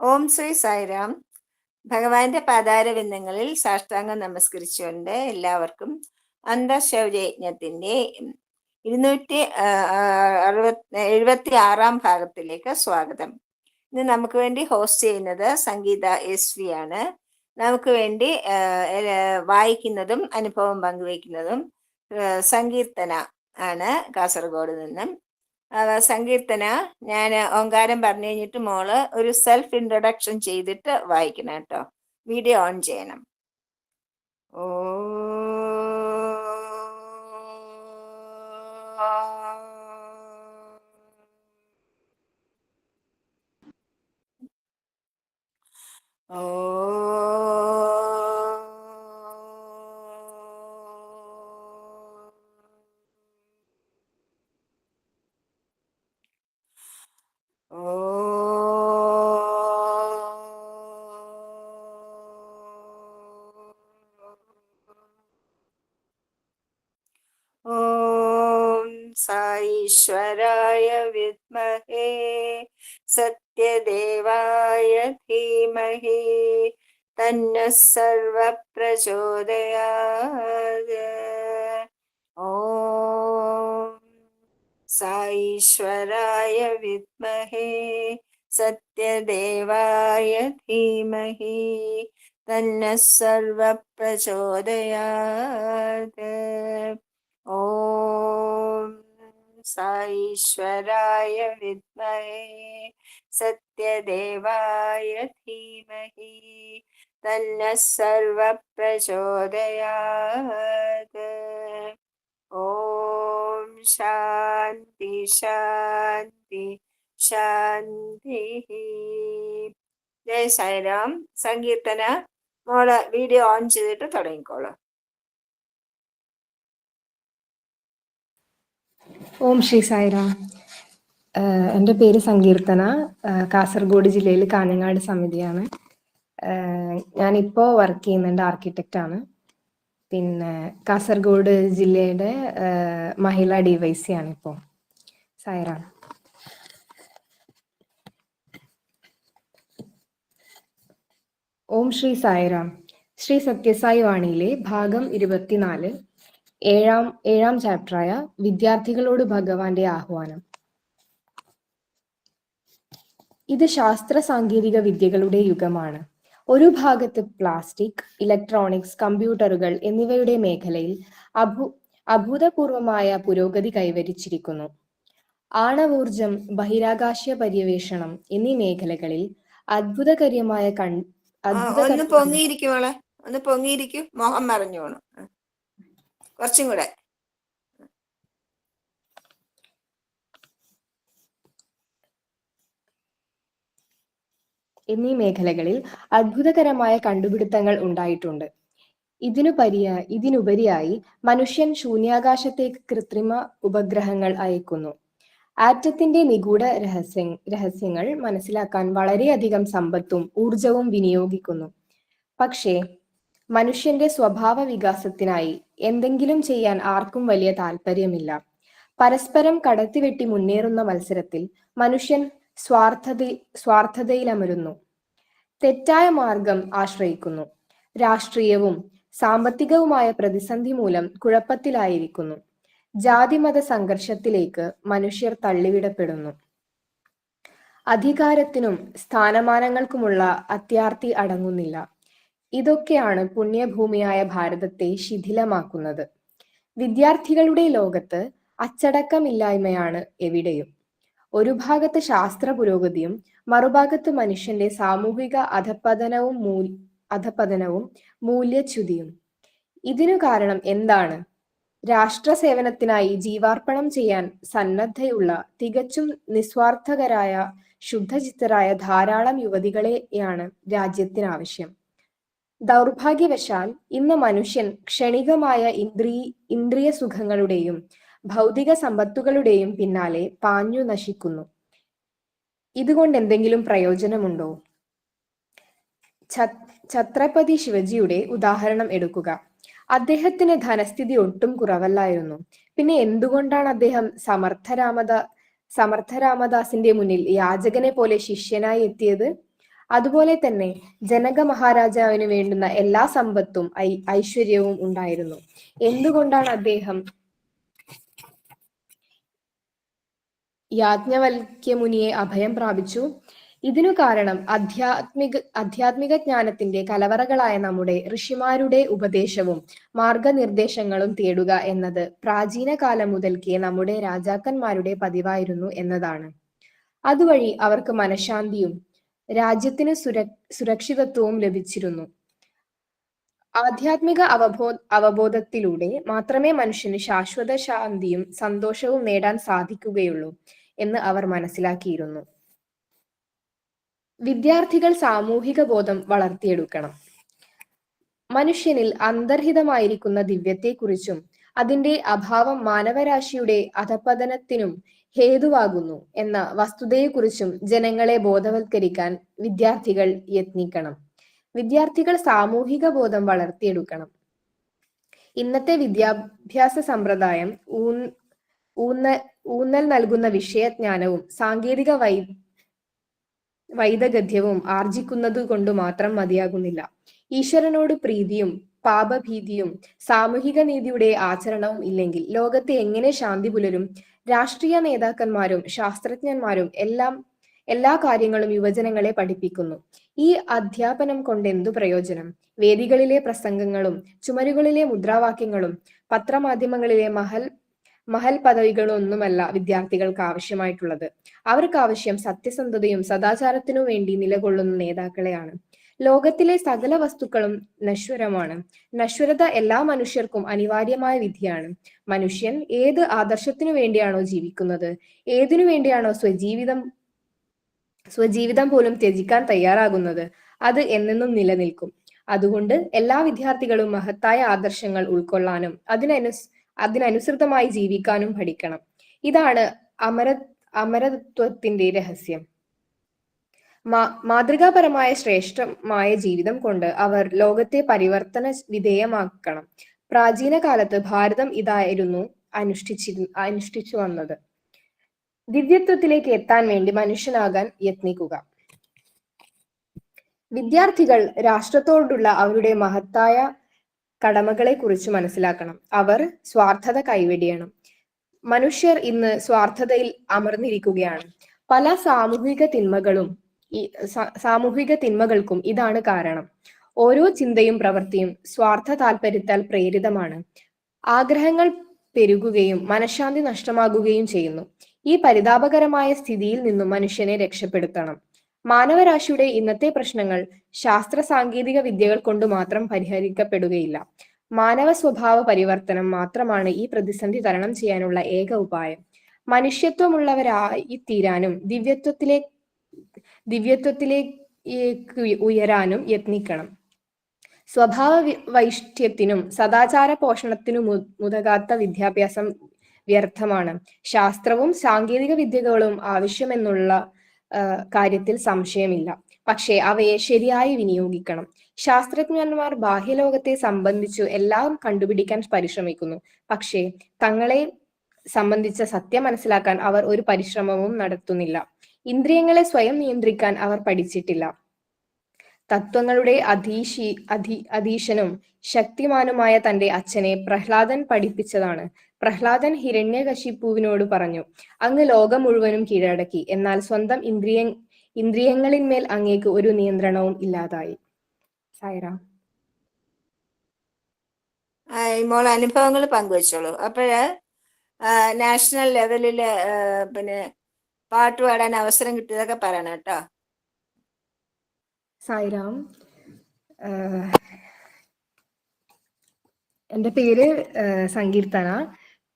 ഓം ശ്രീ സായിരാം. ഭഗവാന്റെ പാതാരവിന്ദങ്ങളിൽ സാഷ്ടാംഗം നമസ്കരിച്ചുകൊണ്ട് എല്ലാവർക്കും അന്തർശൗര്യജ്ഞത്തിന്റെ 276 ഭാഗത്തിലേക്ക് സ്വാഗതം. ഇന്ന് നമുക്ക് വേണ്ടി ഹോസ്റ്റ് ചെയ്യുന്നത് സംഗീത SV ആണ്. നമുക്ക് വേണ്ടി വായിക്കുന്നതും അനുഭവം പങ്കുവയ്ക്കുന്നതും സങ്കീർത്തന ആണ്, കാസർഗോഡ് നിന്നും. സങ്കീർത്തന, ഞാൻ ഓങ്കാരം പറഞ്ഞു കഴിഞ്ഞിട്ട് മോള് ഒരു സെൽഫ് ഇൻട്രൊഡക്ഷൻ ചെയ്തിട്ട് വായിക്കണം കേട്ടോ. വീഡിയോ ഓൺ ചെയ്യണം. ഓ साईश्वराय विद्महे सत्यदेवाय धीमहि तन्नः सर्वः प्रचोदयात्. ॐ साईश्वराय विद्महे सत्यदेवाय धीमहि तन्नः सर्वः प्रचोदयात्. ॐ साईश्वराय विद्महे सत्यदेवाय धीमहि तन्नः सर्वः प्रचोदयात्. ॐ शान्ति शान्ति शान्तिः. ജയ് സായിരാം. സങ്കീർത്തന, മോള് വീഡിയോ ഓൺ ചെയ്തിട്ട് തുടങ്ങിക്കോളൂ. ഓം ശ്രീ സായിരാം. എൻ്റെ പേര് സങ്കീർത്തന. കാസർഗോഡ് ജില്ലയിൽ കാഞ്ഞങ്ങാട് സമിതിയാണ്. ഞാനിപ്പോൾ വർക്ക് ചെയ്യുന്നുണ്ട്, ആർക്കിടെക്റ്റാണ്. പിന്നെ കാസർഗോഡ് ജില്ലയുടെ മഹിളാ DYC ആണ് ഇപ്പോൾ. സായിരാം. ഓം ശ്രീ സായിരാം. ശ്രീ സത്യസായി വാണിയിലെ ഭാഗം 24 ഏഴാം ചാപ്റ്ററായ വിദ്യാർത്ഥികളോട് ഭഗവാന്റെ ആഹ്വാനം. ഇത് ശാസ്ത്ര സാങ്കേതിക വിദ്യകളുടെ യുഗമാണ്. ഒരു ഭാഗത്ത് പ്ലാസ്റ്റിക്, ഇലക്ട്രോണിക്സ്, കമ്പ്യൂട്ടറുകൾ എന്നിവയുടെ മേഖലയിൽ അഭൂതപൂർവമായ പുരോഗതി കൈവരിച്ചിരിക്കുന്നു. ആണവോർജം, ബഹിരാകാശ പര്യവേഷണം എന്നീ മേഖലകളിൽ അത്ഭുതകരമായ ഒന്ന് പൊങ്ങിയിരിക്കും, മോഹം മറിഞ്ഞു പോണം. കുറച്ചും കൂടെ. എന്നീ മേഖലകളിൽ അത്ഭുതകരമായ കണ്ടുപിടുത്തങ്ങൾ ഉണ്ടായിട്ടുണ്ട്. ഇതിനുപരിയായി മനുഷ്യൻ ശൂന്യാകാശത്തേക്ക് കൃത്രിമ ഉപഗ്രഹങ്ങൾ അയക്കുന്നു. ആറ്റത്തിന്റെ നിഗൂഢ രഹസ്യങ്ങൾ മനസ്സിലാക്കാൻ വളരെയധികം സമ്പത്തും ഊർജവും വിനിയോഗിക്കുന്നു. പക്ഷേ മനുഷ്യന്റെ സ്വഭാവ വികാസത്തിനായി എന്തെങ്കിലും ചെയ്യാൻ ആർക്കും വലിയ താല്പര്യമില്ല. പരസ്പരം കടത്തിവെട്ടി മുന്നേറുന്ന മത്സരത്തിൽ മനുഷ്യൻ സ്വാർത്ഥതയിലമരുന്നു. തെറ്റായ മാർഗം ആശ്രയിക്കുന്നു. രാഷ്ട്രീയവും സാമ്പത്തികവുമായ പ്രതിസന്ധി മൂലം കുഴപ്പത്തിലായിരിക്കുന്നു. ജാതിമത സംഘർഷത്തിലേക്ക് മനുഷ്യർ തള്ളിവിടപ്പെടുന്നു. അധികാരത്തിനും സ്ഥാനമാനങ്ങൾക്കുമുള്ള അത്യാർത്തി അടങ്ങുന്നില്ല. ഇതൊക്കെയാണ് പുണ്യഭൂമിയായ ഭാരതത്തെ ശിഥിലമാക്കുന്നത്. വിദ്യാർത്ഥികളുടെ ലോകത്ത് അച്ചടക്കമില്ലായ്മയാണ് എവിടെയും. ഒരു ഭാഗത്ത് ശാസ്ത്ര പുരോഗതിയും മറുഭാഗത്ത് മനുഷ്യന്റെ സാമൂഹിക അധപതനവും മൂല്യച്യുതിയും. ഇതിനു കാരണം എന്താണ്? രാഷ്ട്ര സേവനത്തിനായി ജീവാർപ്പണം ചെയ്യാൻ സന്നദ്ധയുള്ള തികച്ചും നിസ്വാർത്ഥകരായ ശുദ്ധചിത്തരായ ധാരാളം യുവതികളെയാണ് രാജ്യത്തിനാവശ്യം. ദൗർഭാഗ്യവശാൽ ഇന്ന് മനുഷ്യൻ ക്ഷണികമായ ഇന്ദ്രിയ സുഖങ്ങളുടെയും ഭൗതിക സമ്പത്തുകളുടെയും പിന്നാലെ പാഞ്ഞു നശിക്കുന്നു. ഇതുകൊണ്ട് എന്തെങ്കിലും പ്രയോജനമുണ്ടോ? ഛത്രപതി ശിവജിയുടെ ഉദാഹരണം എടുക്കുക. അദ്ദേഹത്തിന് ധനസ്ഥിതി ഒട്ടും കുറവല്ലായിരുന്നു. പിന്നെ എന്തുകൊണ്ടാണ് അദ്ദേഹം സമർത്ഥ രാമദാസിന്റെ മുന്നിൽ യാചകനെ പോലെ ശിഷ്യനായി എത്തിയത്? അതുപോലെ തന്നെ ജനക മഹാരാജാവിന് വേണ്ടുന്ന എല്ലാ സമ്പത്തും ഐശ്വര്യവും ഉണ്ടായിരുന്നു. എന്തുകൊണ്ടാണ് അദ്ദേഹം യാജ്ഞവൽക്യമുനിയെ അഭയം പ്രാപിച്ചു? ഇതിനു കാരണം ആധ്യാത്മിക ജ്ഞാനത്തിന്റെ കലവറകളായ നമ്മുടെ ഋഷിമാരുടെ ഉപദേശവും മാർഗനിർദ്ദേശങ്ങളും തേടുക എന്നത് പ്രാചീന കാലം മുതൽക്കേ നമ്മുടെ രാജാക്കന്മാരുടെ പതിവായിരുന്നു എന്നതാണ്. അതുവഴി അവർക്ക് മനഃശാന്തിയും രാജ്യത്തിന് സുരക്ഷിതത്വവും ലഭിച്ചിരുന്നു. ആധ്യാത്മിക അവബോധത്തിലൂടെ മാത്രമേ മനുഷ്യന് ശാശ്വത ശാന്തിയും സന്തോഷവും നേടാൻ സാധിക്കുകയുള്ളൂ എന്ന് അവർ മനസ്സിലാക്കിയിരുന്നു. വിദ്യാർത്ഥികൾ സാമൂഹിക ബോധം വളർത്തിയെടുക്കണം. മനുഷ്യനിൽ അന്തർഹിതമായിരിക്കുന്ന ദിവ്യത്തെക്കുറിച്ചും അതിന്റെ അഭാവം മാനവരാശിയുടെ അധപതനത്തിനും ഹേതുവാകുന്നു എന്ന വസ്തുതയെക്കുറിച്ചും ജനങ്ങളെ ബോധവൽക്കരിക്കാൻ വിദ്യാർത്ഥികൾ യത്നിക്കണം. വിദ്യാർത്ഥികൾ സാമൂഹിക ബോധം വളർത്തിയെടുക്കണം. ഇന്നത്തെ വിദ്യാഭ്യാസ സമ്പ്രദായം ഊന്നൽ നൽകുന്ന വിഷയജ്ഞാനവും സാങ്കേതിക വൈദഗ്ധ്യവും ആർജിക്കുന്നത് കൊണ്ട് മാത്രം മതിയാകുന്നില്ല. ഈശ്വരനോട് പ്രീതിയും പാപഭീതിയും സാമൂഹിക നീതിയുടെ ആചരണവും ഇല്ലെങ്കിൽ ലോകത്തെ എങ്ങനെ ശാന്തി പുലരും? രാഷ്ട്രീയ നേതാക്കന്മാരും ശാസ്ത്രജ്ഞന്മാരും എല്ലാ കാര്യങ്ങളും യുവജനങ്ങളെ പഠിപ്പിക്കുന്നു. ഈ അധ്യാപനം കൊണ്ട് എന്തു പ്രയോജനം? വേദികളിലെ പ്രസംഗങ്ങളും ചുമരുകളിലെ മുദ്രാവാക്യങ്ങളും പത്രമാധ്യമങ്ങളിലെ മഹൽ പദവികളൊന്നുമല്ല വിദ്യാർത്ഥികൾക്ക് ആവശ്യമായിട്ടുള്ളത്. അവർക്ക് ആവശ്യം സത്യസന്ധതയും സദാചാരത്തിനു വേണ്ടി നിലകൊള്ളുന്ന നേതാക്കളെയാണ്. ലോകത്തിലെ സകല വസ്തുക്കളും നശ്വരമാണ്. നശ്വരത എല്ലാ മനുഷ്യർക്കും അനിവാര്യമായ വിധിയാണ്. മനുഷ്യൻ ഏത് ആദർശത്തിനു വേണ്ടിയാണോ ജീവിക്കുന്നത്, ഏതിനു വേണ്ടിയാണോ സ്വജീവിതം പോലും ത്യജിക്കാൻ തയ്യാറാകുന്നത്, അത് എന്നെന്നും നിലനിൽക്കും. അതുകൊണ്ട് എല്ലാ വിദ്യാർത്ഥികളും മഹത്തായ ആദർശങ്ങൾ ഉൾക്കൊള്ളാനും അതിനനുസൃതമായി ജീവിക്കാനും പഠിക്കണം. ഇതാണ് അമരത്വത്തിന്റെ രഹസ്യം. മാതൃകാപരമായ ശ്രേഷ്ഠമായ ജീവിതം കൊണ്ട് അവർ ലോകത്തെ പരിവർത്തന വിധേയമാക്കണം. പ്രാചീന കാലത്ത് ഭാരതം ഇതായിരുന്നു അനുഷ്ഠിച്ചു വന്നത്. ദിവ്യത്വത്തിലേക്ക് എത്താൻ വേണ്ടി മനുഷ്യനാകാൻ യത്നിക്കുക. വിദ്യാർത്ഥികൾ രാഷ്ട്രത്തോടുള്ള അവരുടെ മഹത്തായ കടമകളെ കുറിച്ച് മനസ്സിലാക്കണം. അവർ സ്വാർത്ഥത കൈവെടിയണം. മനുഷ്യർ ഇന്ന് സ്വാർത്ഥതയിൽ അമർന്നിരിക്കുകയാണ്. പല സാമൂഹിക തിന്മകൾക്കും ഇതാണ് കാരണം. ഓരോ ചിന്തയും പ്രവൃത്തിയും സ്വാർത്ഥ താല്പര്യത്താൽ പ്രേരിതമാണ്. ആഗ്രഹങ്ങൾ പെരുകുകയും മനഃശാന്തി നഷ്ടമാകുകയും ചെയ്യുന്നു. ഈ പരിതാപകരമായ സ്ഥിതിയിൽ നിന്നും മനുഷ്യനെ രക്ഷപ്പെടുത്തണം. മാനവരാശിയുടെ ഇന്നത്തെ പ്രശ്നങ്ങൾ ശാസ്ത്ര സാങ്കേതിക വിദ്യകൾ കൊണ്ട് മാത്രം പരിഹരിക്കപ്പെടുകയില്ല. മാനവ സ്വഭാവ പരിവർത്തനം മാത്രമാണ് ഈ പ്രതിസന്ധി തരണം ചെയ്യാനുള്ള ഏക ഉപായം. മനുഷ്യത്വമുള്ളവരായി തീരാനും ദിവ്യത്വത്തിലേക്ക് ഉയരാനും യത്നിക്കണം. സ്വഭാവ വൈഷ്ഠ്യത്തിനും സദാചാര പോഷണത്തിനും മുതകാത്ത വിദ്യാഭ്യാസം വ്യർത്ഥമാണ്. ശാസ്ത്രവും സാങ്കേതിക വിദ്യകളും ആവശ്യമെന്നുള്ള കാര്യത്തിൽ സംശയമില്ല. പക്ഷേ അവയെ ശരിയായി വിനിയോഗിക്കണം. ശാസ്ത്രജ്ഞന്മാർ ബാഹ്യലോകത്തെ സംബന്ധിച്ചു എല്ലാം കണ്ടുപിടിക്കാൻ പരിശ്രമിക്കുന്നു. പക്ഷേ തങ്ങളെ സംബന്ധിച്ച സത്യം മനസ്സിലാക്കാൻ അവർ ഒരു പരിശ്രമവും നടത്തുന്നില്ല. ഇന്ദ്രിയങ്ങളെ സ്വയം നിയന്ത്രിക്കാൻ അവർ പഠിച്ചിട്ടില്ല. തത്വങ്ങളുടെ അധീശനും ശക്തിമാനുമായ തന്റെ അച്ഛനെ പ്രഹ്ലാദൻ പഠിപ്പിച്ചതാണ്. പ്രഹ്ലാദൻ ഹിരണ്യകശിപുവിനോട് പറഞ്ഞു, അങ്ങ് ലോകം മുഴുവനും കീഴടക്കി, എന്നാൽ സ്വന്തം ഇന്ദ്രിയങ്ങളിന്മേൽ അങ്ങേക്ക് ഒരു നിയന്ത്രണവും ഇല്ലാതായി. സായിറാം. മോൾ അനുഭവങ്ങൾ പങ്കുവെച്ചോളൂ. അപ്പോഴ് നാഷണൽ ലെവലില് പിന്നെ പാട്ട് പാടാൻ അവസരം കിട്ടിയതൊക്കെ പറയണം കേട്ടോ. സായിറാം. എൻ്റെ പേര് സങ്കീർത്തന.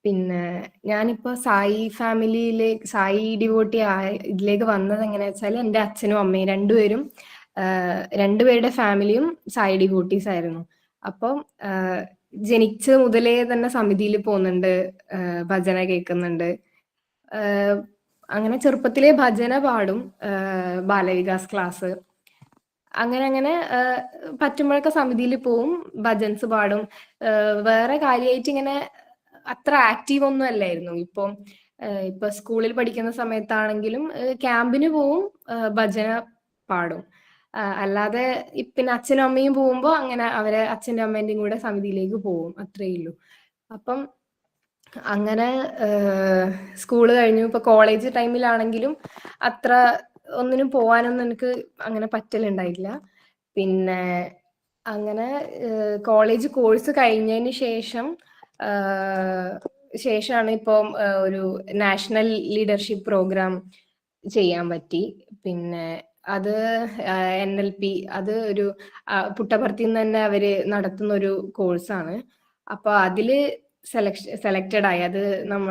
പിന്നെ ഞാനിപ്പോ സായി ഡിവോട്ടി ഇതിലേക്ക് വന്നത് എങ്ങനെയാ വെച്ചാൽ, എൻ്റെ അച്ഛനും അമ്മയും രണ്ടുപേരുടെ ഫാമിലിയും സായി ഡിവോട്ടീസ് ആയിരുന്നു. അപ്പം ജനിച്ചത് മുതലേ തന്നെ സമിതിയിൽ പോകുന്നുണ്ട്, ഭജന കേൾക്കുന്നുണ്ട്. അങ്ങനെ ചെറുപ്പത്തിലെ ഭജന പാടും, ബാലവികാസ് ക്ലാസ്, അങ്ങനെ പറ്റുമ്പോഴൊക്കെ സമിതിയിൽ പോവും, ഭജൻസ് പാടും. വേറെ കാര്യമായിട്ട് ഇങ്ങനെ അത്ര ആക്റ്റീവ് ഒന്നും അല്ലായിരുന്നു. ഇപ്പൊ സ്കൂളിൽ പഠിക്കുന്ന സമയത്താണെങ്കിലും ക്യാമ്പിന് പോവും, ഭജന പാടും. അല്ലാതെ പിന്നെ അച്ഛനും അമ്മയും പോകുമ്പോൾ അങ്ങനെ അവരെ അച്ഛൻ്റെ അമ്മേൻ്റെയും കൂടെ സമിതിയിലേക്ക് പോകും, അത്രയേ ഉള്ളൂ. അപ്പം അങ്ങനെ സ്കൂള് കഴിഞ്ഞു. ഇപ്പൊ കോളേജ് ടൈമിലാണെങ്കിലും അത്ര ഒന്നിനും പോവാനൊന്നും എനിക്ക് അങ്ങനെ പറ്റലുണ്ടായില്ല. പിന്നെ അങ്ങനെ കോളേജ് കോഴ്സ് കഴിഞ്ഞതിന് ശേഷമാണ് ഇപ്പം ഒരു നാഷണൽ ലീഡർഷിപ്പ് പ്രോഗ്രാം ചെയ്യാൻ പറ്റി. പിന്നെ അത് NLP, അത് ഒരു പുട്ടപർത്തിയിൽ നിന്ന് തന്നെ അവര് നടത്തുന്ന ഒരു കോഴ്സാണ്. അപ്പൊ അതില് സെലക്റ്റഡ് ആയി. അത് നമ്മ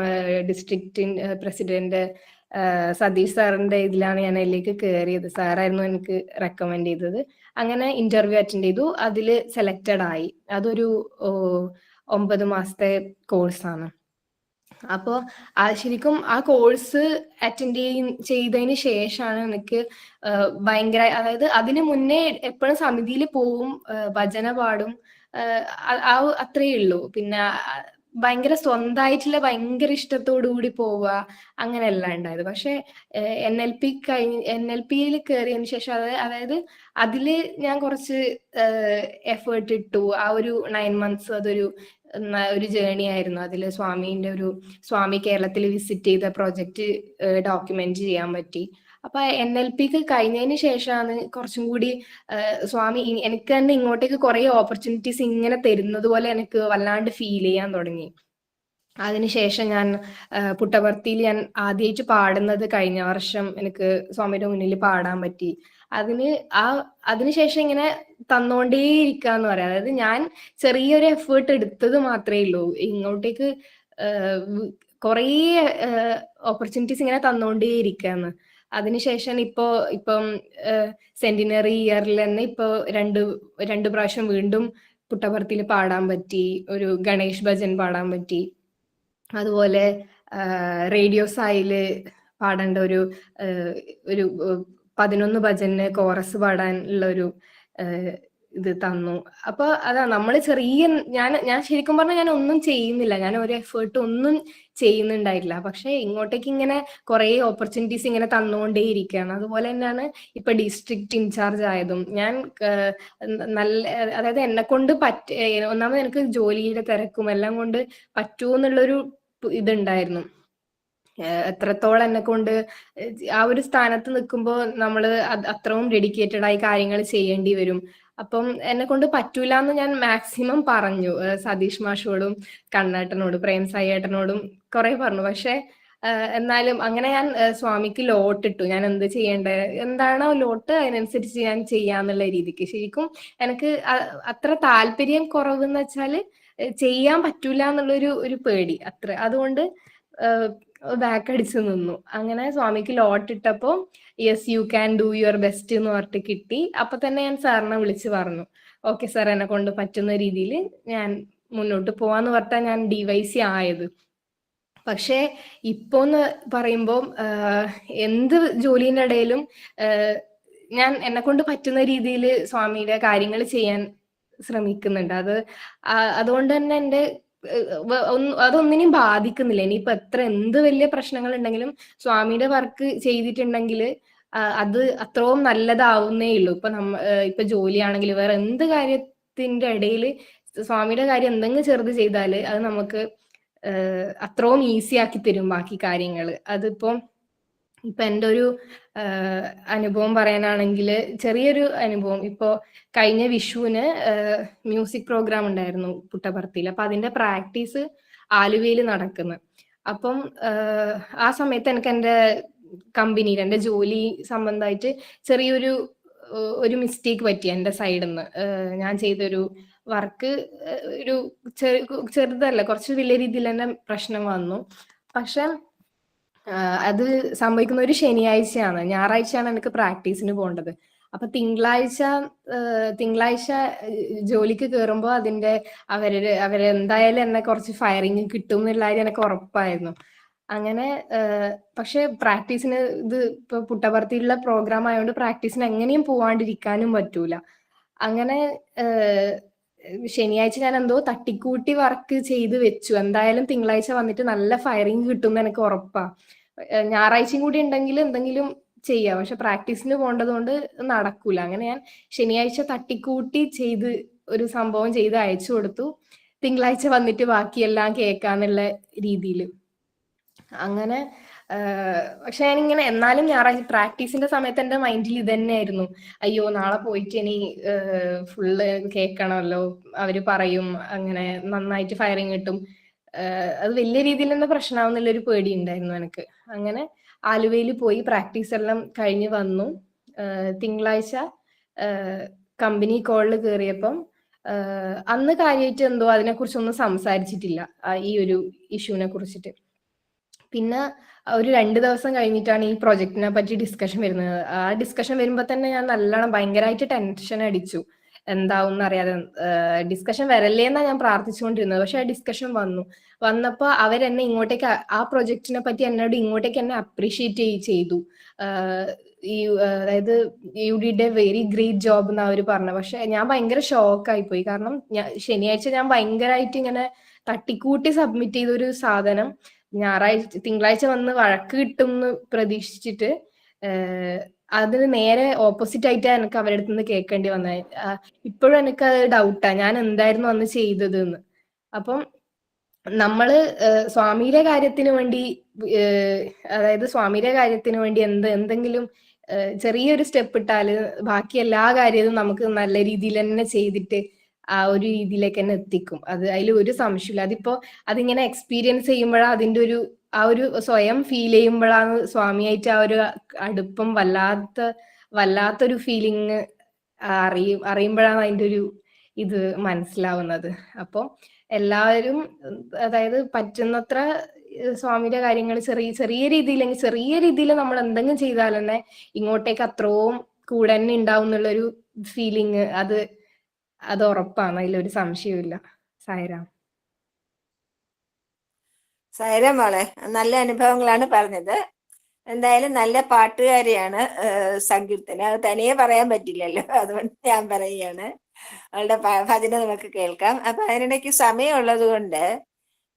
ഡിസ്ട്രിക്റ്റ് പ്രസിഡന്റ് സതീഷ് സാറിന്റെ ഇതിലാണ് ഞാൻ അതിലേക്ക് കയറിയത്. സാറായിരുന്നു എനിക്ക് റെക്കമെൻഡ് ചെയ്തത്. അങ്ങനെ ഇന്റർവ്യൂ അറ്റൻഡ് ചെയ്തു, അതിൽ സെലക്റ്റഡ് ആയി. അതൊരു 9 മാസത്തെ കോഴ്സാണ്. അപ്പോൾ ശരിക്കും ആ കോഴ്സ് അറ്റൻഡ് ചെയ്തതിന് ശേഷമാണ് എനിക്ക് ഭയങ്കര, അതായത് അതിനു മുന്നേ എപ്പോഴും സമിതിയിൽ പോവും, ഭജന പാടും, അത്രയേ ഉള്ളൂ. പിന്നെ ഭയങ്കര സ്വന്തമായിട്ടുള്ള ഭയങ്കര ഇഷ്ടത്തോടു കൂടി പോവുക, അങ്ങനെയല്ല ഉണ്ടായത്. പക്ഷെ NLPയിൽ കയറിയതിന് ശേഷം അതായത് അതില് ഞാൻ കുറച്ച് എഫേർട്ട് ഇട്ടു. ആ ഒരു 9 months അതൊരു ഒരു ജേണി ആയിരുന്നു. അതിൽ സ്വാമി കേരളത്തിൽ വിസിറ്റ് ചെയ്ത പ്രോജക്റ്റ് ഡോക്യുമെന്റ് ചെയ്യാൻ പറ്റി. അപ്പൊ NLPക്ക് കഴിഞ്ഞതിന് ശേഷമാണ് കുറച്ചും കൂടി സ്വാമി എനിക്ക് തന്നെ ഇങ്ങോട്ടേക്ക് കുറെ ഓപ്പർച്യൂണിറ്റീസ് ഇങ്ങനെ തരുന്നത് പോലെ എനിക്ക് വല്ലാണ്ട് ഫീൽ ചെയ്യാൻ തുടങ്ങി. അതിനുശേഷം ഞാൻ പുട്ടപർത്തിയിൽ ഞാൻ ആദ്യമായിട്ട് പാടുന്നത് കഴിഞ്ഞ വർഷം എനിക്ക് സ്വാമിയുടെ മുന്നിൽ പാടാൻ പറ്റി. അതിനുശേഷം ഇങ്ങനെ തന്നോണ്ടേയിരിക്കാന്ന് പറയാം. അതായത് ഞാൻ ചെറിയൊരു എഫേർട്ട് എടുത്തത് മാത്രമേ ഉള്ളൂ. ഇങ്ങോട്ടേക്ക് കുറേ ഓപ്പർച്യൂണിറ്റീസ് ഇങ്ങനെ തന്നോണ്ടേയിരിക്കാന്ന്. അതിനുശേഷം ഇപ്പം സെന്റിനറി ഇയറിൽ തന്നെ ഇപ്പൊ രണ്ട് പ്രാവശ്യം വീണ്ടും പുട്ടപർത്തിയിൽ പാടാൻ പറ്റി. ഒരു ഗണേഷ് ഭജൻ പാടാൻ പറ്റി. അതുപോലെ റേഡിയോ സായില് പാടേണ്ട ഒരു 11 ഭജന് കോറസ് പാടാനുള്ള ഒരു ഇത് തന്നു. അപ്പൊ അതാ നമ്മള് ഞാൻ ശരിക്കും പറഞ്ഞാൽ ഞാൻ ഒന്നും ചെയ്യുന്നില്ല, ഞാൻ ഒരു എഫേർട്ട് ഒന്നും ചെയ്യുന്നുണ്ടായിട്ടില്ല. പക്ഷെ ഇങ്ങോട്ടേക്ക് ഇങ്ങനെ കുറെ ഓപ്പർച്യൂണിറ്റീസ് ഇങ്ങനെ തന്നുകൊണ്ടേയിരിക്കുകയാണ്. അതുപോലെ തന്നെയാണ് ഇപ്പൊ ഡിസ്ട്രിക്ട് ഇൻചാർജ് ആയതും. ഞാൻ നല്ല, അതായത് എന്നെ കൊണ്ട് ഒന്നാമത് എനിക്ക് ജോലിയുടെ തിരക്കും എല്ലാം കൊണ്ട് പറ്റൂന്നുള്ളൊരു ഇതുണ്ടായിരുന്നു. എത്രത്തോളം എന്നെ കൊണ്ട് ആ ഒരു സ്ഥാനത്ത് നിൽക്കുമ്പോൾ നമ്മള് അത്രയും ഡെഡിക്കേറ്റഡ് ആയി കാര്യങ്ങൾ ചെയ്യേണ്ടി വരും. അപ്പം എന്നെ കൊണ്ട് പറ്റൂല എന്ന് ഞാൻ മാക്സിമം പറഞ്ഞു. സതീഷ് മാഷോടും കണ്ണേട്ടനോടും പ്രേം സായി ഏട്ടനോടും കുറെ പറഞ്ഞു. പക്ഷെ എന്നാലും അങ്ങനെ ഞാൻ സ്വാമിക്ക് ലോട്ടിട്ടു. ഞാൻ എന്ത് ചെയ്യേണ്ടത്, എന്താണോ ലോട്ട് അതിനനുസരിച്ച് ഞാൻ ചെയ്യാന്നുള്ള രീതിക്ക്. ശരിക്കും എനിക്ക് അത്ര താല്പര്യം കുറവെന്ന് വെച്ചാല് ചെയ്യാൻ പറ്റൂല എന്നുള്ളൊരു പേടി അത്ര. അതുകൊണ്ട് ബാക്ക് അടിച്ചു നിന്നു. അങ്ങനെ സ്വാമിക്ക് ലോട്ട് ഇട്ടപ്പോ yes you can do your best എന്ന് പറഞ്ഞിട്ട് കിട്ടി. അപ്പൊ തന്നെ ഞാൻ സാറിനെ വിളിച്ച് പറഞ്ഞു, ഓക്കെ സാർ, എന്നെ കൊണ്ട് പറ്റുന്ന രീതിയിൽ ഞാൻ മുന്നോട്ട് പോവാന്ന് പറഞ്ഞാൽ ഞാൻ DYC ആയത്. പക്ഷെ ഇപ്പോന്ന് പറയുമ്പോൾ എന്ത് ജോലിന്റെ ഇടയിലും ഞാൻ എന്നെ കൊണ്ട് പറ്റുന്ന രീതിയിൽ സ്വാമിയുടെ കാര്യങ്ങൾ ചെയ്യാൻ ശ്രമിക്കുന്നുണ്ട്. അതുകൊണ്ട് തന്നെ എന്റെ അതൊന്നിനെയും ബാധിക്കുന്നില്ല. ഇനിയിപ്പോ എന്ത് വലിയ പ്രശ്നങ്ങൾ ഉണ്ടെങ്കിലും സ്വാമിയുടെ വർക്ക് ചെയ്തിട്ടുണ്ടെങ്കിൽ അത് അത്രയും നല്ലതാവുന്നേ ഉള്ളൂ. ഇപ്പൊ ജോലിയാണെങ്കിൽ വേറെ എന്ത് കാര്യത്തിന്റെ ഇടയിൽ സ്വാമിയുടെ കാര്യം എന്തെങ്കിലും ചെറുത് ചെയ്താല് അത് നമുക്ക് അത്രയും ഈസി ആക്കി തരും ബാക്കി കാര്യങ്ങൾ. ഇപ്പൊ എൻ്റെ ഒരു അനുഭവം പറയാനാണെങ്കിൽ, ചെറിയൊരു അനുഭവം. ഇപ്പോ കഴിഞ്ഞ വിഷുവിന് മ്യൂസിക് പ്രോഗ്രാം ഉണ്ടായിരുന്നു പുട്ടപർത്തിയിൽ. അപ്പൊ അതിന്റെ പ്രാക്ടീസ് ആലുവയിൽ നടക്കുന്നു. അപ്പം ആ സമയത്ത് എനിക്ക് എൻ്റെ കമ്പനിയിൽ എൻ്റെ ജോലി സംബന്ധമായിട്ട് ചെറിയൊരു മിസ്റ്റേക്ക് പറ്റി എൻ്റെ സൈഡിൽ നിന്ന്. ഞാൻ ചെയ്തൊരു വർക്ക് ഒരു ചെറുതല്ല, കുറച്ച് വലിയ രീതിയിൽ തന്നെ പ്രശ്നം വന്നു. പക്ഷെ അത് സംഭവിക്കുന്ന ഒരു ശനിയാഴ്ചയാണ്. ഞായറാഴ്ചയാണ് എനിക്ക് പ്രാക്ടീസിന് പോകേണ്ടത്. അപ്പൊ തിങ്കളാഴ്ച ജോലിക്ക് കയറുമ്പോൾ അവരെന്തായാലും എന്നെ കുറച്ച് ഫയറിങ് കിട്ടും എന്നുള്ള കാര്യം എനിക്ക് ഉറപ്പായിരുന്നു. അങ്ങനെ പക്ഷെ പ്രാക്ടീസിന് ഇപ്പൊ പുട്ടപർത്തിയിലുള്ള പ്രോഗ്രാം ആയതുകൊണ്ട് പ്രാക്ടീസിന് എങ്ങനെയും പോവാണ്ടിരിക്കാനും പറ്റൂല. അങ്ങനെ ശനിയാഴ്ച ഞാൻ എന്തോ തട്ടിക്കൂട്ടി വർക്ക് ചെയ്ത് വെച്ചു. എന്തായാലും തിങ്കളാഴ്ച വന്നിട്ട് നല്ല ഫയറിങ് കിട്ടും എന്ന് എനിക്ക് ഉറപ്പാ. ഞായറാഴ്ചയും കൂടി ഉണ്ടെങ്കിൽ എന്തെങ്കിലും ചെയ്യാം. പക്ഷെ പ്രാക്ടീസിന് പോകേണ്ടത് കൊണ്ട് നടക്കൂല. അങ്ങനെ ഞാൻ ശനിയാഴ്ച തട്ടിക്കൂട്ടി ചെയ്ത് ഒരു സംഭവം ചെയ്ത് അയച്ചു കൊടുത്തു. തിങ്കളാഴ്ച വന്നിട്ട് ബാക്കിയെല്ലാം കേൾക്കാന്നുള്ള രീതിയിൽ. അങ്ങനെ പക്ഷെ ഞാനിങ്ങനെ എന്നാലും ഞായറാഴ്ച പ്രാക്ടീസിന്റെ സമയത്ത് എന്റെ മൈൻഡിൽ ഇത് തന്നെയായിരുന്നു. അയ്യോ നാളെ പോയിട്ട് ഇനി ഫുള്ള് കേൾക്കണമല്ലോ, അവര് പറയും അങ്ങനെ നന്നായിട്ട് ഫയറിങ് കിട്ടും, അത് വലിയ രീതിയിൽ തന്നെ പ്രശ്നമാവുന്നുള്ള ഒരു പേടി ഉണ്ടായിരുന്നു എനിക്ക്. അങ്ങനെ ആലുവയിൽ പോയി പ്രാക്ടീസ് എല്ലാം കഴിഞ്ഞ് വന്നു. തിങ്കളാഴ്ച കമ്പനി കോളിൽ കയറിയപ്പം അന്ന് കാര്യമായിട്ട് എന്തോ അതിനെക്കുറിച്ചൊന്നും സംസാരിച്ചിട്ടില്ല, ഈ ഒരു ഇഷ്യൂവിനെ കുറിച്ചിട്ട്. പിന്നെ ഒരു 2 ദിവസം കഴിഞ്ഞിട്ടാണ് ഈ പ്രൊജക്ടിനെ പറ്റി ഡിസ്കഷൻ വരുന്നത്. ആ ഡിസ്കഷൻ വരുമ്പോൾ തന്നെ ഞാൻ നല്ലോണം ഭയങ്കരമായിട്ട് ടെൻഷൻ അടിച്ചു, എന്താവും അറിയാതെ. ഡിസ്കഷൻ വരല്ലേന്നാ ഞാൻ പ്രാർത്ഥിച്ചുകൊണ്ടിരുന്നത്. പക്ഷെ ആ ഡിസ്കഷൻ വന്നപ്പോൾ അവരെന്നെ ഇങ്ങോട്ടേക്ക് ആ പ്രൊജക്ടിനെ പറ്റി എന്നോട് ഇങ്ങോട്ടേക്ക് എന്നെ അപ്രീഷിയേറ്റ് ചെയ്തു. ഈ അതായത് you did A very great job എന്ന് അവർ പറഞ്ഞു. പക്ഷെ ഞാൻ ഭയങ്കര ഷോക്കായി പോയി. കാരണം ശനിയാഴ്ച ഞാൻ ഭയങ്കരമായിട്ട് ഇങ്ങനെ തട്ടിക്കൂട്ടി സബ്മിറ്റ് ചെയ്തൊരു സാധനം തിങ്കളാഴ്ച വന്ന് വഴക്ക് കിട്ടും എന്ന് പ്രതീക്ഷിച്ചിട്ട് അതിന് നേരെ ഓപ്പോസിറ്റ് ആയിട്ട് എനിക്ക് അവരുടെ അടുത്ത് നിന്ന് കേൾക്കേണ്ടി വന്നത്. ഇപ്പോഴും എനിക്ക് അത് ഡൗട്ടാ, ഞാൻ എന്തായിരുന്നു അന്ന് ചെയ്തത് എന്ന്. അപ്പം നമ്മള് സ്വാമിയുടെ കാര്യത്തിന് വേണ്ടി അതായത് സ്വാമിയുടെ കാര്യത്തിന് വേണ്ടി എന്തെങ്കിലും ചെറിയൊരു സ്റ്റെപ്പ് ഇട്ടാല് ബാക്കി എല്ലാ കാര്യവും നമുക്ക് നല്ല രീതിയിൽ തന്നെ ചെയ്തിട്ട് ആ ഒരു രീതിയിലേക്ക് തന്നെ എത്തിക്കും. അതിൽ ഒരു സംശയമില്ല. അതിങ്ങനെ എക്സ്പീരിയൻസ് ചെയ്യുമ്പോഴാണ് അതിന്റെ ആ ഒരു സ്വയം ഫീൽ ചെയ്യുമ്പോഴാണ് സ്വാമിയായിട്ട് ആ ഒരു അടുപ്പം വല്ലാത്തൊരു ഫീലിംഗ് അറിയുമ്പോഴാണ് അതിന്റെ ഒരു ഇത് മനസ്സിലാവുന്നത്. അപ്പം എല്ലാവരും അതായത് പറ്റുന്നത്ര സ്വാമിയുടെ കാര്യങ്ങൾ ചെറിയ രീതിയിൽ നമ്മൾ എന്തെങ്കിലും ചെയ്താൽ തന്നെ ഇങ്ങോട്ടേക്ക് അത്രയും കൂടെ തന്നെ ഉണ്ടാവും എന്നുള്ളൊരു ഫീലിംഗ് അത് ഉറപ്പാണ്, അതിലൊരു സംശയമില്ല. സായിരാം. സൈരം മോളെ, നല്ല അനുഭവങ്ങളാണ് പറഞ്ഞത്. എന്തായാലും നല്ല പാട്ടുകാരിയാണ് സങ്കീർത്തന, അത് തനിയെ പറയാൻ പറ്റില്ലല്ലോ, അതുകൊണ്ട് ഞാൻ പറയുകയാണ്. അവളുടെ ഭജന നമുക്ക് കേൾക്കാം. അപ്പൊ അതിനിടയ്ക്ക് സമയമുള്ളത് കൊണ്ട്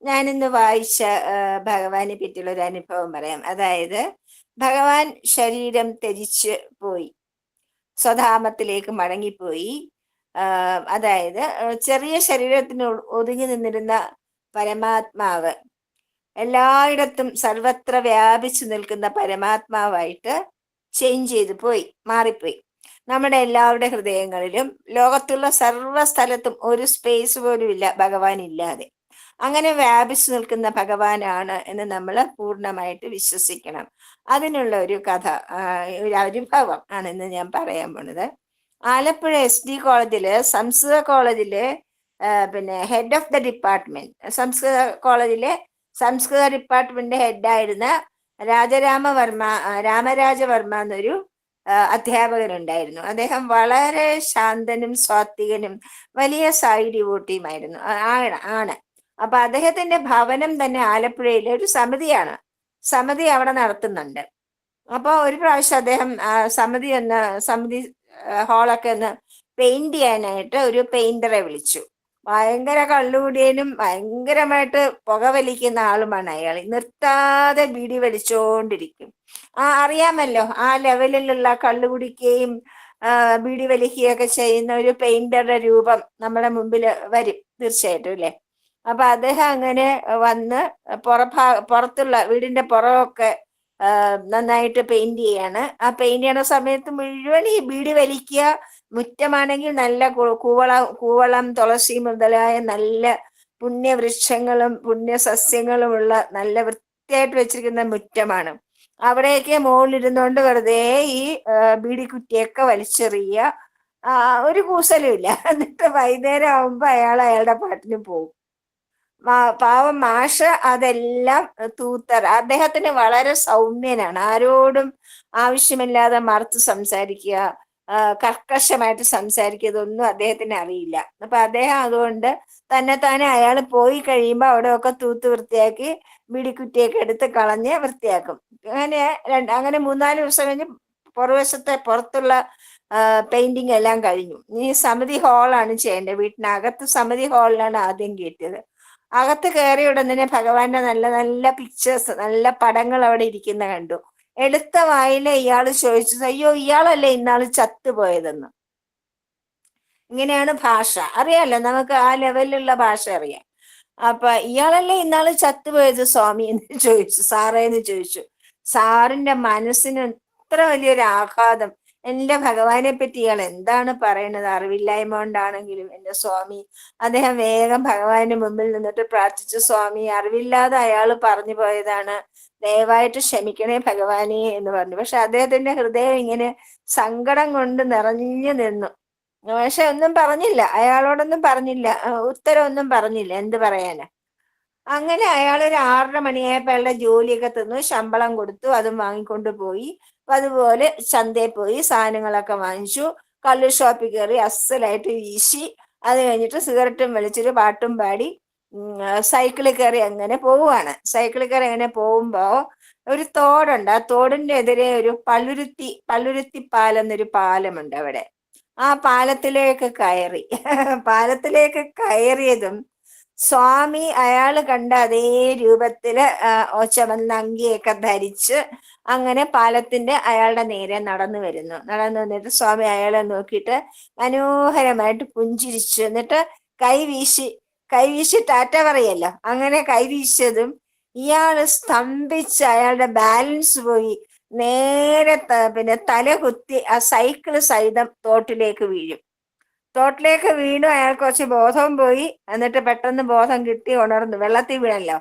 ഞാനിന്ന് വായിച്ച ഭഗവാനെ പറ്റിയുള്ള ഒരു അനുഭവം പറയാം. അതായത് ഭഗവാൻ ശരീരം ത്യജിച്ച് പോയി, സ്വധാമത്തിലേക്ക് മടങ്ങിപ്പോയി. അതായത് ചെറിയ ശരീരത്തിന് ഒതുങ്ങി നിന്നിരുന്ന പരമാത്മാവ് എല്ലായിടത്തും സർവത്ര വ്യാപിച്ചു നിൽക്കുന്ന പരമാത്മാവായിട്ട് ചേഞ്ച് ചെയ്തു പോയി, മാറിപ്പോയി. നമ്മുടെ എല്ലാവരുടെ ഹൃദയങ്ങളിലും ലോകത്തുള്ള സർവ്വ സ്ഥലത്തും ഒരു സ്പേസ് പോലും ഇല്ല ഭഗവാൻ ഇല്ലാതെ. അങ്ങനെ വ്യാപിച്ചു നിൽക്കുന്ന ഭഗവാനാണ് എന്ന് നമ്മൾ പൂർണ്ണമായിട്ട് വിശ്വസിക്കണം. അതിനുള്ള ഒരു കഥ, ഒരു അനുഭവം ആണ് ഇന്ന് ഞാൻ പറയാൻ പോണത്. ആലപ്പുഴ SD കോളേജില്, സംസ്കൃത കോളേജില് പിന്നെ ഹെഡ് ഓഫ് ദ ഡിപ്പാർട്ട്മെന്റ്, സംസ്കൃത കോളേജിലെ സംസ്കൃത ഡിപ്പാർട്ട്മെന്റിന്റെ ഹെഡായിരുന്ന രാമരാജവർമ്മ എന്നൊരു അധ്യാപകനുണ്ടായിരുന്നു. അദ്ദേഹം വളരെ ശാന്തനും സ്വാത്വികനും വലിയ സായി ഡിവോട്ടിയുമായിരുന്നു ആണ്. അപ്പൊ അദ്ദേഹത്തിന്റെ ഭവനം തന്നെ ആലപ്പുഴയിലെ ഒരു സമിതി അവിടെ നടത്തുന്നുണ്ട്. അപ്പോൾ ഒരു പ്രാവശ്യം അദ്ദേഹം സമിതി ഹാളൊക്കെ ഒന്ന് പെയിന്റ് ചെയ്യാനായിട്ട് ഒരു പെയിന്ററെ വിളിച്ചു. ഭയങ്കര കള്ളുകൂടിയനും ഭയങ്കരമായിട്ട് പുകവലിക്കുന്ന ആളുമാണ് അയാൾ. നിർത്താതെ ബീഡി വലിച്ചോണ്ടിരിക്കും. അറിയാമല്ലോ, ആ ലെവലിലുള്ള കള്ളുകുടിക്കുകയും ബീഡി വലിക്കുകയൊക്കെ ചെയ്യുന്ന ഒരു പെയിന്ററുടെ രൂപം നമ്മുടെ മുമ്പിൽ വരും തീർച്ചയായിട്ടും, അല്ലേ? അപ്പൊ അദ്ദേഹം അങ്ങനെ വന്ന് പുറത്തുള്ള വീടിന്റെ പുറമൊക്കെ നന്നായിട്ട് പെയിന്റ് ചെയ്യാണ്. ആ പെയിന്റ് ചെയ്യണ സമയത്ത് മുഴുവൻ ഈ ബീഡി വലിക്കുക. മുറ്റമാണെങ്കിൽ നല്ല കൂവളം തുളസി മുതലായ നല്ല പുണ്യവൃക്ഷങ്ങളും പുണ്യസസ്യങ്ങളുമുള്ള നല്ല വൃത്തിയായിട്ട് വെച്ചിരിക്കുന്ന മുറ്റമാണ്. അവിടെയൊക്കെ മുകളിലിരുന്നോണ്ട് വെറുതെ ഈ ബീഡിക്കുറ്റിയൊക്കെ വലിച്ചെറിയുക, ഒരു കൂസലും ഇല്ല. എന്നിട്ട് വൈകുന്നേരം ആവുമ്പോ അയാളുടെ പാട്ടിന് പോകും. പാവം മാഷ് അതെല്ലാം അദ്ദേഹത്തിന് വളരെ സൗമ്യനാണ്. ആരോടും ആവശ്യമില്ലാതെ മറുത്ത് സംസാരിക്കുക, കർക്കശമായിട്ട് സംസാരിക്കുക, ഇതൊന്നും അദ്ദേഹത്തിന് അറിയില്ല. അപ്പൊ അദ്ദേഹം അതുകൊണ്ട് തന്നെ അയാൾ പോയി കഴിയുമ്പോൾ അവിടെയൊക്കെ വൃത്തിയാക്കി ബീഡിക്കുറ്റിയൊക്കെ എടുത്ത് കളഞ്ഞ് വൃത്തിയാക്കും. അങ്ങനെ 3-4 ദിവസം കഴിഞ്ഞ് പുറത്തുള്ള പെയിന്റിങ് എല്ലാം കഴിഞ്ഞു. ഇനി സമിതി ഹാളാണ് ചെയ്യേണ്ടത്. വീട്ടിനകത്ത് സമിതി ഹാളിലാണ് ആദ്യം കയറ്റിയത്. അകത്ത് കയറിയ ഉടനെ ഭഗവാന്റെ നല്ല നല്ല പിക്ചേഴ്സ്, നല്ല പടങ്ങൾ അവിടെ ഇരിക്കുന്ന കണ്ടു. എടുത്ത വായിലെ ഇയാള് ചോദിച്ചു, അയ്യോ ഇയാളല്ലേ ഇന്നാള് ചത്തുപോയതെന്ന്. ഇങ്ങനെയാണ് ഭാഷ. അറിയാലോ, നമുക്ക് ആ ലെവലിലുള്ള ഭാഷ അറിയാം. അപ്പൊ ഇയാളല്ലേ ഇന്നാള് ചത്തുപോയത് സ്വാമി എന്ന് ചോദിച്ചു, സാറേ എന്ന് ചോദിച്ചു. സാറിന്റെ മനസ്സിന് ഇത്ര വലിയൊരു ആഘാതം. എന്റെ ഭഗവാനെ പറ്റി ഇയാൾ എന്താണ് പറയണത്, അറിവില്ലായ്മ കൊണ്ടാണെങ്കിലും. എന്റെ സ്വാമി അദ്ദേഹം വേഗം ഭഗവാന്റെ മുമ്പിൽ നിന്നിട്ട് പ്രാർത്ഥിച്ചു, സ്വാമി അറിവില്ലാതെ അയാൾ പറഞ്ഞു പോയതാണ്, ദയവായിട്ട് ക്ഷമിക്കണേ ഭഗവാനെ എന്ന് പറഞ്ഞു. പക്ഷെ അദ്ദേഹത്തിന്റെ ഹൃദയം ഇങ്ങനെ സങ്കടം കൊണ്ട് നിറഞ്ഞു നിന്നു. പക്ഷെ ഒന്നും പറഞ്ഞില്ല, അയാളോടൊന്നും പറഞ്ഞില്ല, ഉത്തരവൊന്നും പറഞ്ഞില്ല, എന്ത് പറയാനാ. അങ്ങനെ അയാൾ ഒരു 6:30 മണിയായപ്പോ അയാളുടെ ജോലിയൊക്കെ തന്നു, ശമ്പളം കൊടുത്തു, അതും വാങ്ങിക്കൊണ്ട് പോയി. അപ്പൊ അതുപോലെ ചന്തയിൽ പോയി സാധനങ്ങളൊക്കെ വാങ്ങിച്ചു, കള്ള് ഷോപ്പിൽ കയറി അസലായിട്ട് വീശി, അത് കഴിഞ്ഞിട്ട് സിഗരറ്റും വലിച്ചൊരു പാട്ടും പാടി സൈക്കിളിൽ കയറി അങ്ങനെ സൈക്കിളിൽ കയറി അങ്ങനെ പോകുമ്പോ ഒരു തോടുണ്ട്. ആ തോടിന്റെ എതിരെ ഒരു പള്ളുരുത്തി പാലം എന്നൊരു പാലമുണ്ട് അവിടെ. ആ പാലത്തിലേക്ക് കയറി. പാലത്തിലേക്ക് കയറിയതും സ്വാമി അയാള് കണ്ട അതേ രൂപത്തില് ചുവന്ന അങ്കിയൊക്കെ ധരിച്ച് അങ്ങനെ പാലത്തിന്റെ അയാളുടെ നേരെ നടന്നു വന്നിട്ട് സ്വാമി അയാളെ നോക്കിയിട്ട് മനോഹരമായിട്ട് പുഞ്ചിരിച്ചു. എന്നിട്ട് കൈവീശി ടാറ്റ പറയല്ലോ, അങ്ങനെ കൈവീശതും ഇയാള് സ്തംഭിച്ച് അയാളുടെ ബാലൻസ് പോയി നേരെ പിന്നെ തല കുത്തി ആ സൈക്കിള് സഹിതം തോട്ടിലേക്ക് വീണു. അയാൾക്ക് കുറച്ച് ബോധവും പോയി. എന്നിട്ട് പെട്ടെന്ന് ബോധം കിട്ടി, ഉണർന്നു. വെള്ളത്തിൽ വീണല്ലോ,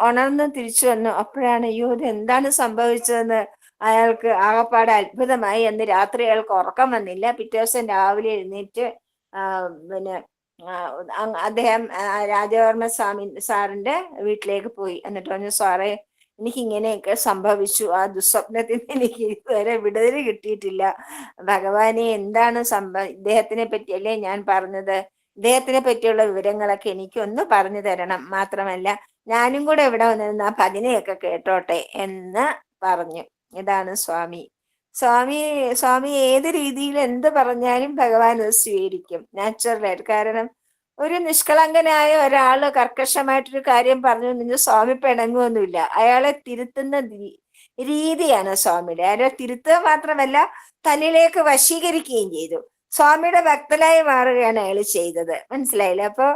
ഉണർന്ന് തിരിച്ചു വന്നു. അപ്പോഴാണ് അയ്യോ ഇത് എന്താണ് സംഭവിച്ചതെന്ന് അയാൾക്ക് ആകപ്പാടെ അത്ഭുതമായി. അന്ന് രാത്രി അയാൾക്ക് ഉറക്കം വന്നില്ല. പിറ്റേ ദിവസം രാവിലെ എഴുന്നേറ്റ് പിന്നെ അദ്ദേഹം രാജവർമ്മ സാറിന്റെ വീട്ടിലേക്ക് പോയി. എന്നിട്ട് പറഞ്ഞു, സാറേ എനിക്ക് ഇങ്ങനെയൊക്കെ സംഭവിച്ചു, ആ ദുസ്വപ്നത്തിൽ എനിക്ക് ഇതുവരെ വിടുതൽ കിട്ടിയിട്ടില്ല. ഭഗവാനെ എന്താണ് ഇദ്ദേഹത്തിനെ പറ്റിയല്ലേ ഞാൻ പറഞ്ഞത്, ഇദ്ദേഹത്തിനെ പറ്റിയുള്ള വിവരങ്ങളൊക്കെ എനിക്കൊന്ന് പറഞ്ഞു തരണം, മാത്രമല്ല ഞാനും കൂടെ ഇവിടെ വന്നിരുന്ന ആ ഭജനയൊക്കെ കേട്ടോട്ടെ എന്ന് പറഞ്ഞു. ഇതാണ് സ്വാമി ഏത് രീതിയിൽ എന്ത് പറഞ്ഞാലും ഭഗവാൻ അത് സ്വീകരിക്കും നാച്ചുറലായിട്ട്. കാരണം ഒരു നിഷ്കളങ്കനായ ഒരാള് കർക്കശമായിട്ടൊരു കാര്യം പറഞ്ഞു നിന്ന് സ്വാമി പിണങ്ങുമൊന്നുമില്ല. അയാളെ തിരുത്തുന്ന രീതിയാണ് സ്വാമിയുടെ. അയാളെ തിരുത്തുക മാത്രമല്ല തന്നിലേക്ക് വശീകരിക്കുകയും ചെയ്തു. സ്വാമിയുടെ ഭക്തനായി മാറുകയാണ് അയാൾ ചെയ്തത്. മനസ്സിലായില്ലേ? അപ്പൊ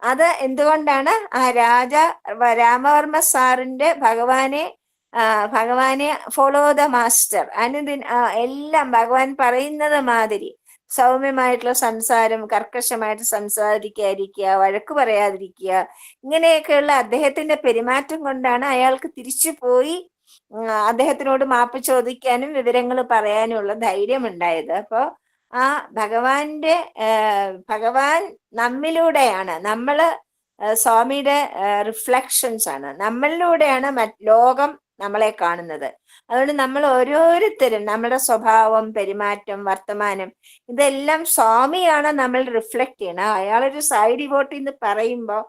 അത് എന്തുകൊണ്ടാണ് ആ രാമവർമ്മ സാറിന്റെ ഭഗവാനെ ഫോളോ ദ മാസ്റ്റർ, എല്ലാം ഭഗവാൻ പറയുന്നത് മാതിരി സൗമ്യമായിട്ടുള്ള സംസാരം, കർക്കശമായിട്ട് സംസാരിക്കാതിരിക്കുക, വഴക്ക് പറയാതിരിക്കുക, ഇങ്ങനെയൊക്കെയുള്ള അദ്ദേഹത്തിന്റെ പെരുമാറ്റം കൊണ്ടാണ് അയാൾക്ക് തിരിച്ചു പോയി അദ്ദേഹത്തിനോട് മാപ്പ് ചോദിക്കാനും വിവരങ്ങൾ പറയാനും ഉള്ള ധൈര്യം ഉണ്ടായത്. അപ്പോ ആ ഭഗവാൻ നമ്മിലൂടെയാണ്, സ്വാമിയുടെ റിഫ്ലക്ഷൻസ് ആണ്, നമ്മളിലൂടെയാണ് ലോകം നമ്മളെ കാണുന്നത്. അതുകൊണ്ട് നമ്മൾ ഓരോരുത്തരും നമ്മുടെ സ്വഭാവം, പെരുമാറ്റം, വർത്തമാനം ഇതെല്ലാം സ്വാമിയാണ് നമ്മൾ റിഫ്ലക്ട് ചെയ്യണം. അയാളൊരു സൈഡ് ഡിവോട്ടി എന്ന് പറയുമ്പോൾ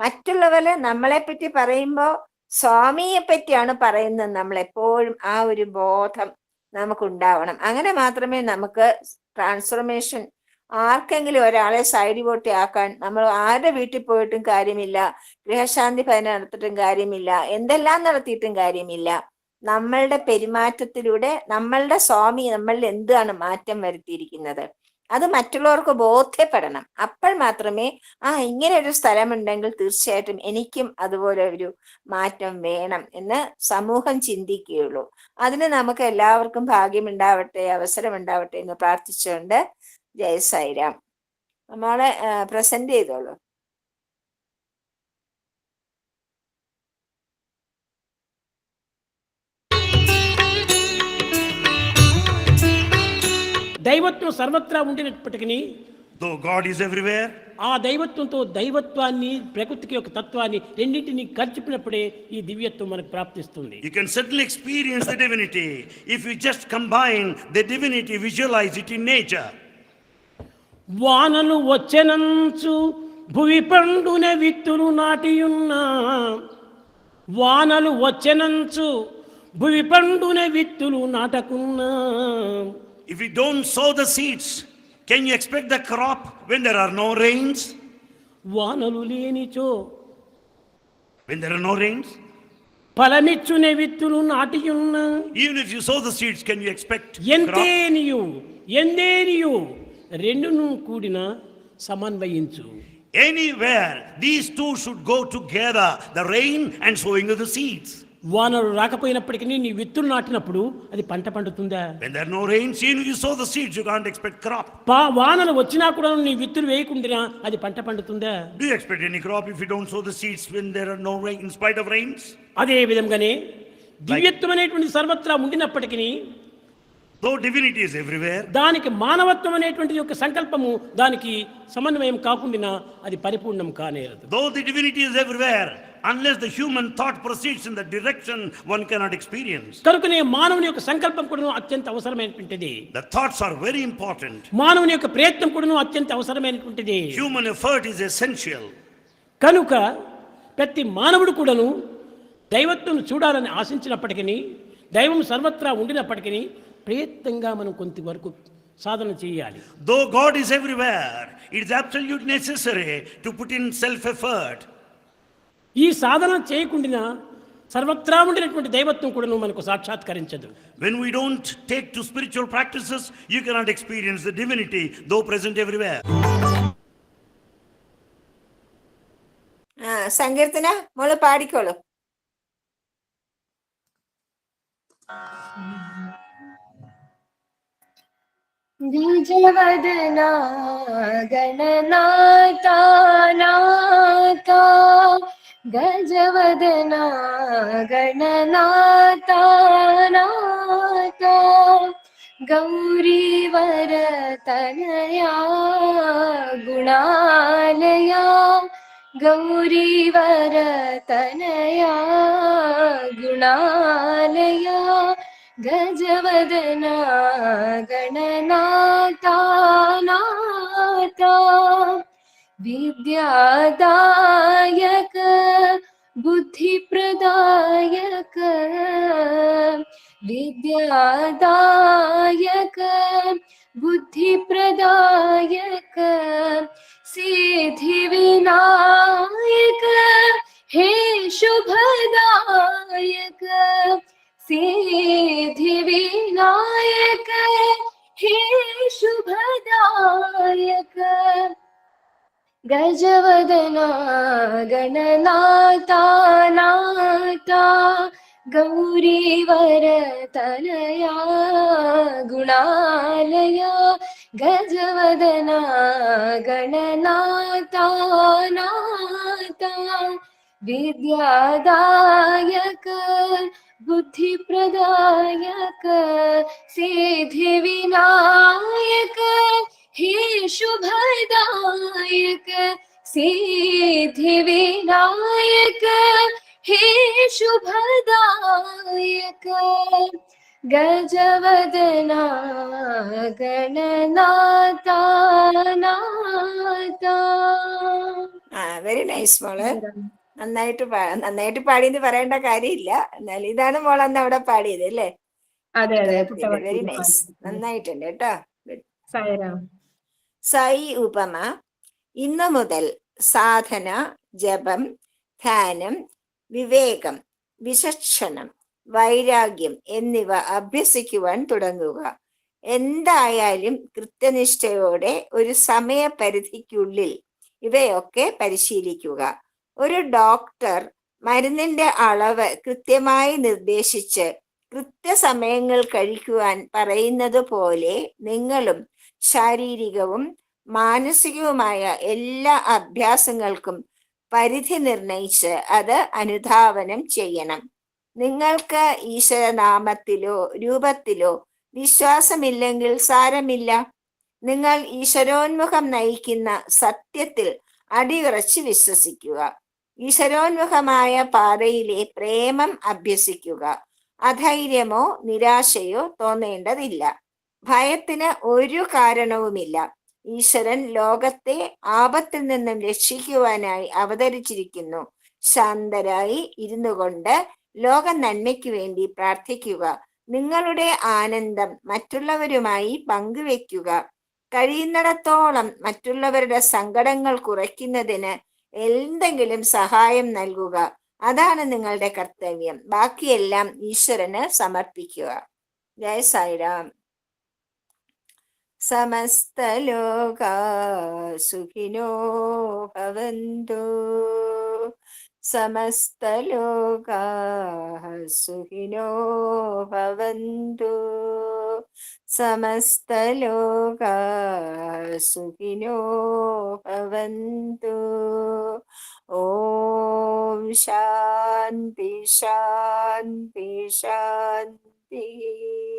മറ്റുള്ളവരെ നമ്മളെ പറ്റി പറയുമ്പോൾ സ്വാമിയെ പറ്റിയാണ് പറയുന്നത് നമ്മൾ എപ്പോഴും ആ ഒരു ബോധം നമുക്കുണ്ടാവണം. അങ്ങനെ മാത്രമേ നമുക്ക് ട്രാൻസ്ഫോർമേഷൻ, ആർക്കെങ്കിലും ഒരാളെ സൈഡ് ഡിവോട്ടി ആക്കാൻ നമ്മൾ ആരുടെ വീട്ടിൽ പോയിട്ടും കാര്യമില്ല, ഗൃഹശാന്തി ഭജന നടത്തിയിട്ടും കാര്യമില്ല, എന്തെല്ലാം നടത്തിയിട്ടും കാര്യമില്ല. നമ്മളുടെ പെരുമാറ്റത്തിലൂടെ നമ്മളുടെ സ്വാമി നമ്മളിൽ എന്താണ് മാറ്റം വരുത്തിയിരിക്കുന്നത് അത് മറ്റുള്ളവർക്ക് ബോധ്യപ്പെടണം. അപ്പോൾ മാത്രമേ ഇങ്ങനെ ഒരു സ്ഥലമുണ്ടെങ്കിൽ തീർച്ചയായിട്ടും എനിക്കും അതുപോലെ ഒരു മാറ്റം വേണം എന്ന് സമൂഹം ചിന്തിക്കുകയുള്ളൂ. അതിന് നമുക്ക് എല്ലാവർക്കും ഭാഗ്യമുണ്ടാവട്ടെ, അവസരമുണ്ടാവട്ടെ എന്ന് പ്രാർത്ഥിച്ചുകൊണ്ട് ജയ് സായിരാം. നമ്മളെ പ്രസന്റ് ചെയ്തോളൂ. దైవత్వం సర్వత్రా ఉండినప్పటికీ, though God is everywhere, ఆ దైవత్వంతో దైవత్వాన్ని, ప్రకృతికి యొక్క తత్వాన్ని రెండింటిని కలిపినప్పుడే ఈ దివ్యత్వం మనకు ప్రాప్తిస్తుంది. you can certainly experience the divinity if you just combine the divinity, visualize it in nature. వానలు వచ్చెనంచు భువి పండున విత్తులు నాటియున్నా, వానలు వచ్చెనంచు భువి పండున విత్తులు నాటకున్నా. If you don't sow the seeds, can you expect the crop when there are no rains? వానలు లేనిచో, when there are no rains, ఫలమిచ్చునే విత్తులు నాటియున్న Even if you sow the seeds, can you expect crop? ఎంతేనియు ఎందేనియు రెండును కూడిన సమన్వయించు. Anywhere, these two should go together, the rain and sowing of the seeds. వానలు రాకపోయినప్పటికీ నీ విత్తులు నాటినప్పుడు అది పంట పండుతుందా? When there are no rains, even if you sow the seeds, you can't expect crop. వానలు వచ్చినా కూడా నీ విత్తులు వేయకుండా అది పంట పండుతుందా? Do you expect any crop if you don't sow the seeds when there are no rain, in spite of rains? అదే విధంగానే దివ్యత్వం అనేటువంటి సర్వత్రా ఉండినప్పటికీ Though divinity is everywhere, దానికి మానవత్వం అనేటువంటి యొక్క సంకల్పము దానికి సమన్వయం కాకుండా అది పరిపూర్ణం కానేరదు. though the divinity is everywhere, unless the human thought proceeds in the direction, one cannot experience. కనుకనే మానవుని యొక్క సంకల్పం కూడా అత్యంత అవసరమైనటువంటిది. The thoughts are very important. మానవుని యొక్క ప్రయత్నం కూడా అత్యంత అవసరమైనటువంటిది. Human effort is essential. కనుక ప్రతి మానవుడు కూడాను దైవత్వం చూడాలని ఆశించినప్పటికీ, దైవం సర్వత్రా ఉండినప్పటికీ ప్రయత్నంగా మనం కొంతవరకు సాధన చేయాలి. Though God is everywhere, it is absolutely necessary to put in self-effort. ఈ సాధన చేయకుండా సర్వత్రా ఉండినటువంటి దైవత్వం కూడా మనకు సాక్షాత్కరించదు. When we don't take to spiritual practices, you cannot experience the divinity, though present everywhere. സങ്കീർത്തന മോള് പാടിക്കോളൂ. द्विजवदना गणनाथा नाथा गजवदना गणनाथा नाथा गौरीवर तनया गुणालया गौरीवर तनया गुणालया गजवदना गणनाथा नाथा विद्यादायक बुद्धिप्रदायक विद्यादायक बुद्धिप्रदायक सिद्धिविनायक हे शुभदायक सिद्धिविनायक हे शुभदायक गजवदना गणनाथा नाथा गौरीवर तनया गुणालया गजवदना गणनाथा नाथा विद्यादायक बुद्धिप्रदायक सिद्धिविनायक हे शुभदायक सिद्धिविनायक हे शुभदायक गजवदना गणनाथा नाथा. വെരി നൈസ് മോള്. നന്നായിട്ട് പാടിയെന്ന് പറയേണ്ട കാര്യമില്ല. എന്നാൽ ഇതാണ് മോൾ അന്ന് അവിടെ പാടിയത് അല്ലേ? അതെ അതെ. വെരി നൈസ്, നന്നായിട്ടുണ്ട് കേട്ടോ. സായിരാം. സായി ഉപമ. ഇന്നു മുതൽ സാധന, ജപം, ധ്യാനം, വിവേകം, വിചക്ഷണം, വൈരാഗ്യം എന്നിവ അഭ്യസിക്കുവാൻ തുടങ്ങുക. എന്തായാലും കൃത്യനിഷ്ഠയോടെ ഒരു സമയപരിധിക്കുള്ളിൽ ഇവയൊക്കെ പരിശീലിക്കുക. ഒരു ഡോക്ടർ മരുന്നിന്റെ അളവ് കൃത്യമായി നിർദ്ദേശിച്ച് കൃത്യസമയങ്ങൾ കഴിക്കുവാൻ പറയുന്നത് പോലെ നിങ്ങളും ശാരീരികവും മാനസികവുമായ എല്ലാ അഭ്യാസങ്ങൾക്കും പരിധി നിർണയിച്ച് അത് അനുധാവനം ചെയ്യണം. നിങ്ങൾക്ക് ഈശ്വരനാമത്തിലോ രൂപത്തിലോ വിശ്വാസമില്ലെങ്കിൽ സാരമില്ല. നിങ്ങൾ ഈശ്വരോന്മുഖം നയിക്കുന്ന സത്യത്തിൽ അടിയുറച്ച് വിശ്വസിക്കുക. ഈശ്വരോന്മുഖമായ പാതയിലെ പ്രേമം അഭ്യസിക്കുക. അധൈര്യമോ നിരാശയോ തോന്നേണ്ടതില്ല. ഭയത്തിന് ഒരു കാരണവുമില്ല. ഈശ്വരൻ ലോകത്തെ ആപത്തിൽ നിന്നും രക്ഷിക്കുവാനായി അവതരിച്ചിരിക്കുന്നു. ശാന്തരായി ഇരുന്നു കൊണ്ട് ലോക നന്മയ്ക്ക് വേണ്ടി പ്രാർത്ഥിക്കുക. നിങ്ങളുടെ ആനന്ദം മറ്റുള്ളവരുമായി പങ്കുവെക്കുക. കഴിയുന്നിടത്തോളം മറ്റുള്ളവരുടെ സങ്കടങ്ങൾ കുറയ്ക്കുന്നതിന് എന്തെങ്കിലും സഹായം നൽകുക. അതാണ് നിങ്ങളുടെ കർത്തവ്യം. ബാക്കിയെല്ലാം ഈശ്വരന് സമർപ്പിക്കുക. ജയ സായിരാം. സമസ്തലോകാ സുഖിനോ ഭവന്തു. സമസ്തലോകാ സുഖിനോ ഭവന്തു. സമസ്തലോകാ സുഖിനോ ഭവന്തു. ഓം ശാന്തി ശാന്തി ശാന്തി.